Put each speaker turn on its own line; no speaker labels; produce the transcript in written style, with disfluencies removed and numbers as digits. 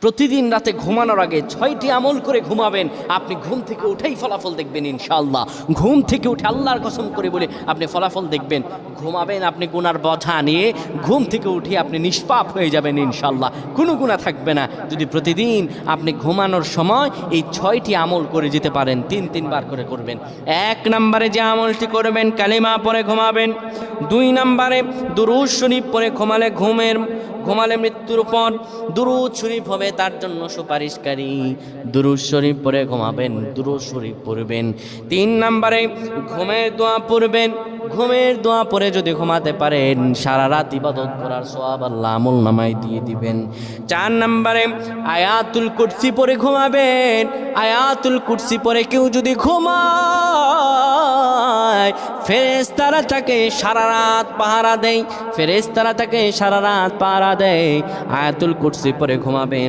প্রতিদিন রাতে ঘুমানোর আগে 6টি আমল করে ঘুমাবেন। আপনি ঘুম থেকে উঠেই ফলাফল দেখবেন ইনশাআল্লাহ। ঘুম থেকে উঠে আল্লাহর কসম করে বলে আপনি ফলাফল দেখবেন। ঘুমাবেন আপনি গুনার বোঝা নিয়ে, ঘুম থেকে উঠে আপনি নিষ্পাপ হয়ে যাবেন ইনশাআল্লাহ, কোনো গুনাহ থাকবে না। যদি প্রতিদিন আপনি ঘুমানোর সময় এই 6টি আমল করে যেতে পারেন, 3বার করে করবেন। 1 নম্বরে যে আমলটি করবেন, কালিমা পড়ে ঘুমাবেন। 2 নম্বরে দুরূদ শরীফ পড়ে ঘুমালে মৃত্যুর পর দুরূদ শরীফ হবে তার জন্য সুপারিশকারী। দুরূদ শরীফ পড়ে ঘুমাবেন, দুরূদ শরীফ পড়বেন। 3 নম্বরে ঘুমের দোয়া পড়বেন। ঘুমের দোয়া পড়ে যদি ঘুমাতে পারেন, সারা রাত ইবাদত করার সওয়াব আল্লাহ আমল নামায় দিয়ে দিবেন। 4 নম্বরে আয়াতুল কুরসি পড়ে ঘুমাবেন। আয়াতুল কুরসি পড়ে কেউ যদি ঘুমায়, ফেরেশতারা তাকে সারা রাত পাহারা দেয়। ফেরেশতারা তাকে সারা রাত পাহারা দেয়। আয়াতুল কুরসি পড়ে ঘুমাবেন।